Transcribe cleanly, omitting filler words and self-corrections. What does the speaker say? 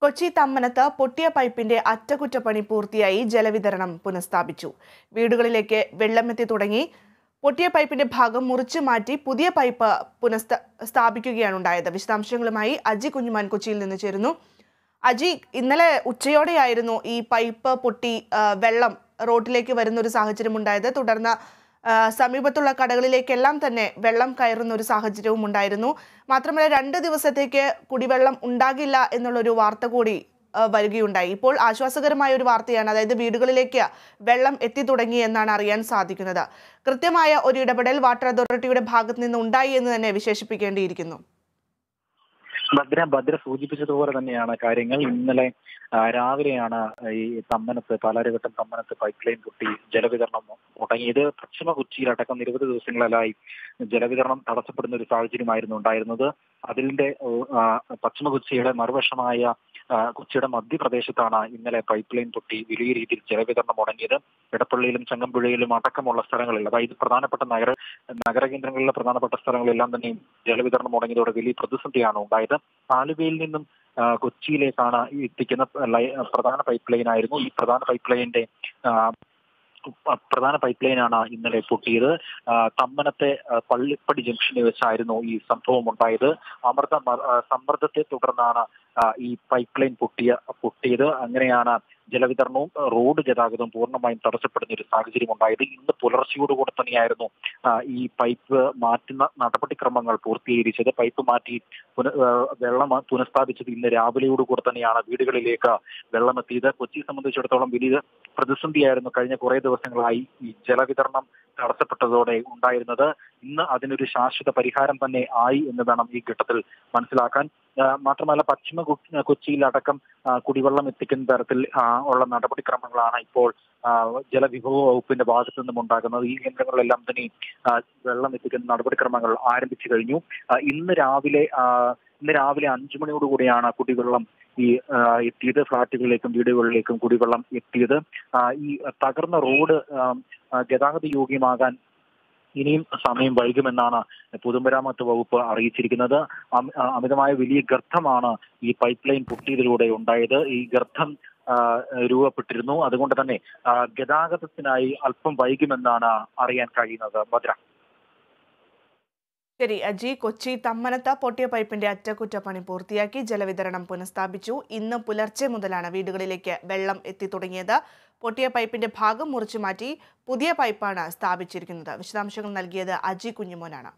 കൊച്ചി തമ്മനത്ത് പൊട്ടിയ പൈപ്പിന്റെ അറ്റകുറ്റപ്പണി പൂർത്തിയായി ജലവിതരണം പുനഃസ്ഥാപിച്ചു. വീടുകളിലേക്ക് വെള്ളമെത്തി തുടങ്ങി. പൊട്ടിയ പൈപ്പിന്റെ ഭാഗം മുറിച്ചു മാറ്റി പുതിയ പൈപ്പ് സ്ഥാപിക്കുകയാണ് ഉണ്ടായത്. വിശദാംശങ്ങളുമായി അജി കുഞ്ഞുമാൻ കൊച്ചിയിൽ നിന്ന് ചേരുന്നു. അജി, ഇന്നലെ ഉച്ചയോടെയായിരുന്നു ഈ പൈപ്പ് പൊട്ടി വെള്ളം റോഡിലേക്ക് വരുന്ന ഒരു സാഹചര്യം ഉണ്ടായത്. തുടർന്ന് സമീപത്തുള്ള കടകളിലേക്കെല്ലാം തന്നെ വെള്ളം കയറുന്ന ഒരു സാഹചര്യവും ഉണ്ടായിരുന്നു. മാത്രമല്ല 2 ദിവസത്തേക്ക് കുടിവെള്ളം ഉണ്ടാകില്ല എന്നുള്ളൊരു വാർത്ത കൂടി വരികയുണ്ടായി. ഇപ്പോൾ ആശ്വാസകരമായ ഒരു വാർത്തയാണ്, അതായത് വീടുകളിലേക്ക് വെള്ളം എത്തി തുടങ്ങി എന്നാണ് അറിയാൻ സാധിക്കുന്നത്. കൃത്യമായ ഒരു ഇടപെടൽ വാട്ടർ അതോറിറ്റിയുടെ ഭാഗത്ത് നിന്ന് ഉണ്ടായി എന്ന് തന്നെ വിശേഷിപ്പിക്കേണ്ടിയിരിക്കുന്നു. ഭദ്ര സൂചിപ്പിച്ചതുപോലെ തന്നെയാണ് കാര്യങ്ങൾ. ഇന്നലെ രാവിലെയാണ് ഈ പാലാരിവട്ടം തമ്മനത്ത് പൈപ്പ് ലൈൻ പൊട്ടി ജലവിതരണം മുടങ്ങിയത്. പശ്ചിമ കൊച്ചിയിലടക്കം നിരവധി ദിവസങ്ങളിലായി ജലവിതരണം തടസ്സപ്പെടുന്ന ഒരു സാഹചര്യമായിരുന്നു ഉണ്ടായിരുന്നത്. അതിന്റെ പശ്ചിമ കൊച്ചിയുടെ മറുവശമായ കൊച്ചിയുടെ മധ്യപ്രദേശത്താണ് ഇന്നലെ പൈപ്പ് ലൈൻ പൊട്ടി വലിയ രീതിയിൽ ജലവിതരണം മുടങ്ങിയത്. എടപ്പള്ളിയിലും ചങ്ങമ്പുഴയിലും അടക്കമുള്ള സ്ഥലങ്ങളിൽ, അതായത് പ്രധാനപ്പെട്ട നഗരകേന്ദ്രങ്ങളിലെ പ്രധാനപ്പെട്ട സ്ഥലങ്ങളിലെല്ലാം തന്നെ ജലവിതരണം മുടങ്ങിയതോടെ വലിയ പ്രതിസന്ധിയാണ് ഉണ്ടായത്. ആലുവയിൽ നിന്നും കൊച്ചിയിലേക്കാണ് എത്തിക്കുന്ന പ്രധാന പൈപ്പ് ലൈൻ ആയിരുന്നു. ഈ പ്രധാന പൈപ്പ് ലൈനാണ് ഇന്നലെ പൊട്ടിയത്. തമ്മനത്തെ പള്ളിപ്പടി ജംഗ്ഷനിൽ വെച്ചായിരുന്നു ഈ സംഭവം ഉണ്ടായത്. സമ്മർദ്ദത്തെ തുടർന്നാണ് ഈ പൈപ്പ് ലൈൻ പൊട്ടിയത്. അങ്ങനെയാണ് ജലവിതരണവും റോഡ് ഗതാഗതവും പൂർണ്ണമായും തടസ്സപ്പെടുന്ന ഒരു സാഹചര്യം ഉണ്ടായത്. ഇന്ന് പുലർച്ചയോടുകൂടെ തന്നെയായിരുന്നു ഈ പൈപ്പ് മാറ്റുന്ന നടപടിക്രമങ്ങൾ പൂർത്തീകരിച്ചത്. പൈപ്പ് മാറ്റി വെള്ളം പുനഃസ്ഥാപിച്ചത് ഇന്ന് രാവിലെയോടുകൂടെ തന്നെയാണ് വീടുകളിലേക്ക് വെള്ളമെത്തിയത്. കൊച്ചിയെ സംബന്ധിച്ചിടത്തോളം വലിയ പ്രതിസന്ധിയായിരുന്നു കഴിഞ്ഞ കുറേ ദിവസങ്ങളായി ഈ ജലവിതരണം തടസ്സപ്പെട്ടതോടെ ഉണ്ടായിരുന്നത്. ഇന്ന് അതിനൊരു ശാശ്വത പരിഹാരം തന്നെ ആയി എന്ന് വേണം ഈ ഘട്ടത്തിൽ മനസ്സിലാക്കാൻ. മാത്രമല്ല പശ്ചിമ കൊച്ചിയിലടക്കം കുടിവെള്ളം എത്തിക്കുന്ന തരത്തിൽ ഉള്ള നടപടിക്രമങ്ങളാണ് ഇപ്പോൾ ജലവിഭവ വകുപ്പിന്റെ ഭാഗത്തു നിന്നും ഉണ്ടാകുന്നത്. ഈ കേന്ദ്രങ്ങളിലെല്ലാം തന്നെ വെള്ളം എത്തിക്കുന്ന നടപടിക്രമങ്ങൾ ആരംഭിച്ചു കഴിഞ്ഞു. ഇന്ന് രാവിലെ 5 മണിയോടുകൂടിയാണ് കുടിവെള്ളം എത്തിയത്. ഫ്ളാറ്റുകളിലേക്കും വീടുകളിലേക്കും കുടിവെള്ളം എത്തിയത്. ഈ തകർന്ന റോഡ് ഗതാഗത യോഗ്യമാകാൻ ഇനിയും സമയം വൈകുമെന്നാണ് പൊതുമരാമത്ത് വകുപ്പ് അറിയിച്ചിരിക്കുന്നത്. അമിതമായ വലിയ ഗർത്തമാണ് ഈ പൈപ്പ് ലൈൻ പൊട്ടിയതിലൂടെ ഉണ്ടായത്. ഈ ഗർത്തം രൂപപ്പെട്ടിരുന്നു. അതുകൊണ്ട് തന്നെ ഗതാഗതത്തിനായി അല്പം വൈകുമെന്നാണ് അറിയാൻ കഴിയുന്നത്. ഭദ്ര. ശരി അജി, കൊച്ചി തമ്മനത്ത് പൊട്ടിയ പൈപ്പിന്റെ അറ്റകുറ്റപ്പണി പൂർത്തിയാക്കി ജലവിതരണം പുനഃസ്ഥാപിച്ചു. ഇന്ന് പുലർച്ചെ മുതലാണ് വീടുകളിലേക്ക് വെള്ളം എത്തി തുടങ്ങിയത്. പൊട്ടിയ പൈപ്പിന്റെ ഭാഗം മുറിച്ചു മാറ്റി പുതിയ പൈപ്പാണ് സ്ഥാപിച്ചിരിക്കുന്നത്. വിശദാംശങ്ങൾ നൽകിയത് അജി കുഞ്ഞുമോനാണ്.